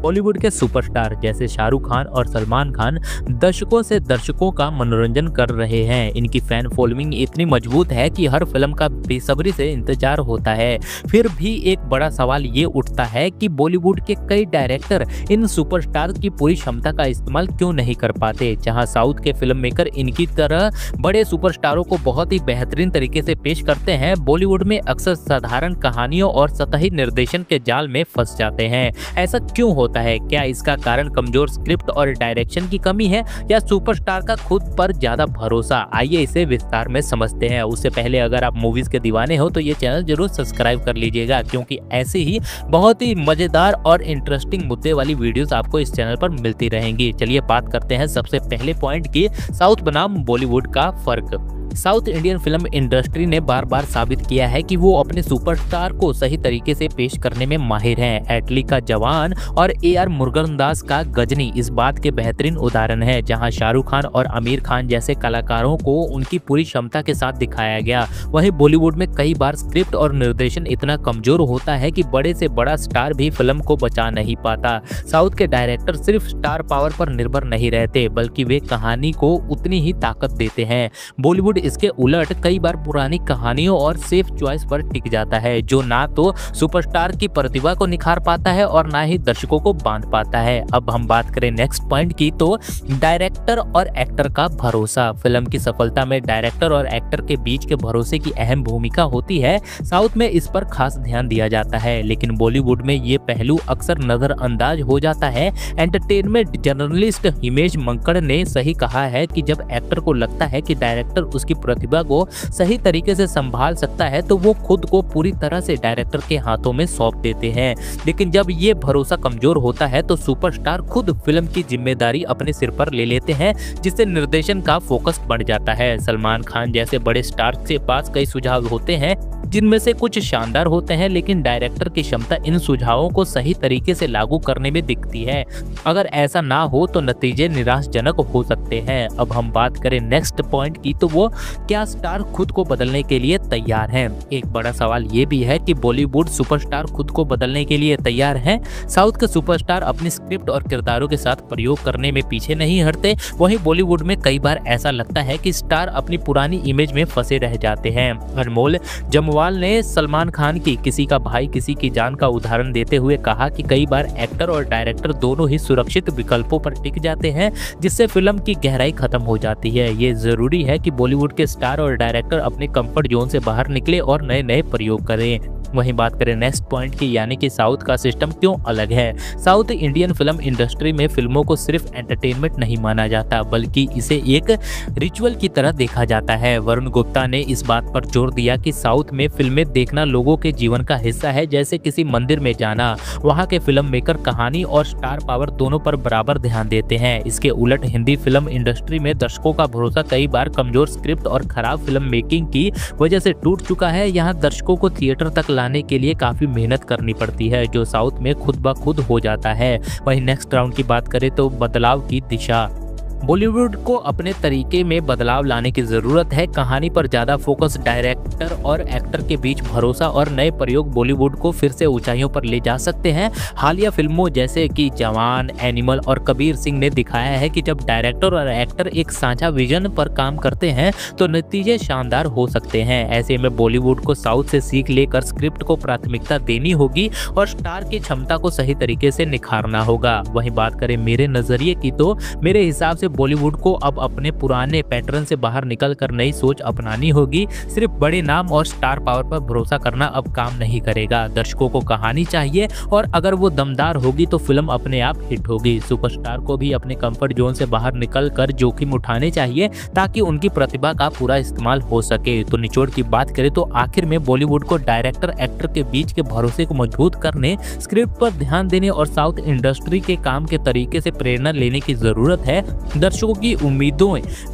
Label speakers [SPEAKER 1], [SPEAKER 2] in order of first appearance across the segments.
[SPEAKER 1] बॉलीवुड के सुपरस्टार जैसे शाहरुख खान और सलमान खान दशकों से दर्शकों का मनोरंजन कर रहे हैं। इनकी फैन फॉलोइंग इतनी मजबूत है कि हर फिल्म का बेसब्री से इंतजार होता है। फिर भी एक बड़ा सवाल ये उठता है कि बॉलीवुड के कई डायरेक्टर इन सुपरस्टार की पूरी क्षमता का इस्तेमाल क्यों नहीं कर पाते। जहां साउथ के फिल्म मेकर इनकी तरह बड़े सुपरस्टारों को बहुत ही बेहतरीन तरीके से पेश करते हैं, बॉलीवुड में अक्सर साधारण कहानियों और सतही निर्देशन के जाल में फंस जाते हैं। ऐसा क्यों होता है? क्या इसका कारण कमजोर स्क्रिप्ट और डायरेक्शन की कमी है या सुपरस्टार का खुद पर ज्यादा भरोसा? आइए इसे विस्तार में समझते हैं। उससे पहले अगर आप मूवीज के दीवाने हो तो ये चैनल जरूर सब्सक्राइब कर लीजिएगा, क्योंकि ऐसे ही बहुत ही मजेदार और इंटरेस्टिंग मुद्दे वाली वीडियोस आपको इस चैनल पर मिलती रहेंगी। चलिए बात करते हैं सबसे पहले पॉइंट की, साउथ बनाम बॉलीवुड का फर्क। साउथ इंडियन फिल्म इंडस्ट्री ने बार बार साबित किया है कि वो अपने सुपरस्टार को सही तरीके से पेश करने में माहिर हैं। एटली का जवान और AR मुरुगदास का गजनी इस बात के बेहतरीन उदाहरण है, जहां शाहरुख खान और आमिर खान जैसे कलाकारों को उनकी पूरी क्षमता के साथ दिखाया गया। वहीं बॉलीवुड में कई बार स्क्रिप्ट और निर्देशन इतना कमजोर होता है कि बड़े से बड़ा स्टार भी फिल्म को बचा नहीं पाता। साउथ के डायरेक्टर सिर्फ स्टार पावर पर निर्भर नहीं रहते, बल्कि वे कहानी को उतनी ही ताकत देते हैं। बॉलीवुड इसके उलट कई बार पुरानी कहानियों और सेफ चॉइस पर टिक जाता है, जो ना तो सुपरस्टार की प्रतिभा को निखार पाता है और ना ही दर्शकों को बांध पाता है। अब हम बात करें नेक्स्ट पॉइंट की, तो डायरेक्टर और एक्टर का भरोसा। फिल्म की सफलता में डायरेक्टर और एक्टर के बीच के भरोसे की अहम भूमिका होती है। साउथ में इस पर खास ध्यान दिया जाता है, लेकिन बॉलीवुड में ये पहलू अक्सर नजरअंदाज हो जाता है। एंटरटेनमेंट जर्नलिस्ट हिमेश मंकड़ ने सही कहा है कि जब एक्टर को लगता है कि डायरेक्टर उसकी प्रतिभा को सही तरीके से संभाल सकता है तो वो खुद को पूरी तरह से डायरेक्टर के हाथों में सौंप देते हैं। लेकिन जब ये भरोसा कमजोर होता है तो सुपरस्टार खुद फिल्म की जिम्मेदारी अपने सिर पर ले लेते हैं, जिससे निर्देशन का फोकस बढ़ जाता है। सलमान खान जैसे बड़े स्टार के पास कई सुझाव होते हैं, जिनमें से कुछ शानदार होते हैं, लेकिन डायरेक्टर की क्षमता इन सुझावों को सही तरीके से लागू करने में दिखती है। अगर ऐसा ना हो तो नतीजे निराशाजनक हो सकते हैं। अब हम बात करें नेक्स्ट पॉइंट की, तो वो क्या स्टार खुद को बदलने के लिए तैयार हैं? एक बड़ा सवाल ये भी है कि बॉलीवुड सुपरस्टार खुद को बदलने के लिए तैयार हैं। साउथ के सुपरस्टार अपनी स्क्रिप्ट और किरदारों के साथ प्रयोग करने में पीछे नहीं हटते। वहीं बॉलीवुड में कई बार ऐसा लगता है कि स्टार अपनी पुरानी इमेज में फंसे रह जाते हैं। अनमोल जमवाल ने सलमान खान की किसी का भाई किसी की जान का उदाहरण देते हुए कहा कि कई बार एक्टर और डायरेक्टर दोनों ही सुरक्षित विकल्पों पर टिक जाते हैं, जिससे फिल्म की गहराई खत्म हो जाती है। ये जरूरी है कि बॉलीवुड के स्टार और डायरेक्टर अपने कंफर्ट जोन से बाहर निकले और नए नए प्रयोग करें। वहीं बात करें नेक्स्ट पॉइंट की, यानी कि साउथ का सिस्टम क्यों अलग है। साउथ इंडियन फिल्म इंडस्ट्री में फिल्मों को सिर्फ एंटरटेनमेंट नहीं माना जाता, बल्कि इसे एक रिचुअल की तरह देखा जाता है। वरुण गुप्ता ने इस बात पर जोर दिया कि साउथ में फिल्में देखना लोगों के जीवन का हिस्सा है, जैसे किसी मंदिर में जाना। वहाँ के फिल्म मेकर कहानी और स्टार पावर दोनों पर बराबर ध्यान देते हैं। इसके उलट हिंदी फिल्म इंडस्ट्री में दर्शकों का भरोसा कई बार कमजोर स्क्रिप्ट और खराब फिल्म मेकिंग की वजह से टूट चुका है। यहाँ दर्शकों को थिएटर तक लाने के लिए काफी मेहनत करनी पड़ती है, जो साउथ में खुद ब खुद हो जाता है। वहीं नेक्स्ट राउंड की बात करें तो बदलाव की दिशा। बॉलीवुड को अपने तरीके में बदलाव लाने की जरूरत है। कहानी पर ज्यादा फोकस, डायरेक्टर और एक्टर के बीच भरोसा और नए प्रयोग बॉलीवुड को फिर से ऊंचाइयों पर ले जा सकते हैं। हालिया फिल्मों जैसे कि जवान, एनिमल और कबीर सिंह ने दिखाया है कि जब डायरेक्टर और एक्टर एक साझा विजन पर काम करते हैं तो नतीजे शानदार हो सकते हैं। ऐसे में बॉलीवुड को साउथ से सीख लेकर स्क्रिप्ट को प्राथमिकता देनी होगी और स्टार की क्षमता को सही तरीके से निखारना होगा। वहीं बात करें मेरे नजरिए की, तो मेरे हिसाब से बॉलीवुड को अब अपने पुराने पैटर्न से बाहर निकलकर नई सोच अपनानी होगी। सिर्फ बड़े नाम और स्टार पावर पर भरोसा करना अब काम नहीं करेगा। दर्शकों को कहानी चाहिए और अगर वो दमदार होगी तो फिल्म अपने आप हिट होगी। सुपरस्टार को भी अपने कंफर्ट जोन से बाहर निकलकर जोखिम उठाने चाहिए ताकि उनकी प्रतिभा का पूरा इस्तेमाल हो सके। तो निचोड़ की बात करें तो आखिर में बॉलीवुड को डायरेक्टर एक्टर के बीच के भरोसे को मजबूत करने, स्क्रिप्ट पर ध्यान देने और साउथ इंडस्ट्री के काम के तरीके से प्रेरणा लेने की जरूरत है। दर्शकों की उम्मीदों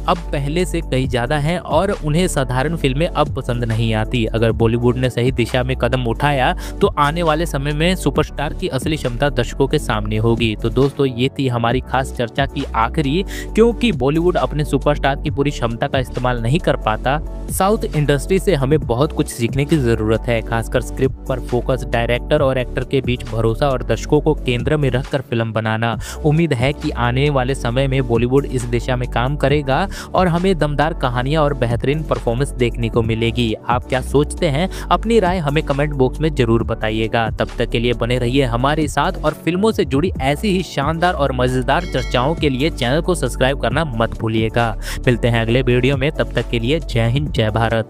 [SPEAKER 1] अब पहले से कहीं ज़्यादा हैं और उन्हें साधारण फिल्में अब पसंद नहीं आती। अगर बॉलीवुड ने सही दिशा में कदम उठाया तो आने वाले समय में सुपरस्टार की असली क्षमता दर्शकों के सामने होगी। तो दोस्तों ये थी हमारी खास चर्चा की आखिरी, क्योंकि बॉलीवुड अपने सुपरस्टार की पूरी क्षमता का इस्तेमाल नहीं कर पाता। साउथ इंडस्ट्री से हमें बहुत कुछ सीखने की जरूरत है, खासकर स्क्रिप्ट पर फोकस, डायरेक्टर और एक्टर के बीच भरोसा और दर्शकों को केंद्र में रखकर फिल्म बनाना। उम्मीद है कि आने वाले समय में बॉलीवुड इस दिशा में काम करेगा और हमें दमदार कहानियां और बेहतरीन परफॉर्मेंस देखने को मिलेगी। आप क्या सोचते हैं? अपनी राय हमें कमेंट बॉक्स में जरूर बताइएगा। तब तक के लिए बने रहिए हमारे साथ और फिल्मों से जुड़ी ऐसी ही शानदार और मजेदार चर्चाओं के लिए चैनल को सब्सक्राइब करना मत भूलिएगा। मिलते हैं अगले वीडियो में, तब तक के लिए जय हिंद, जय भारत।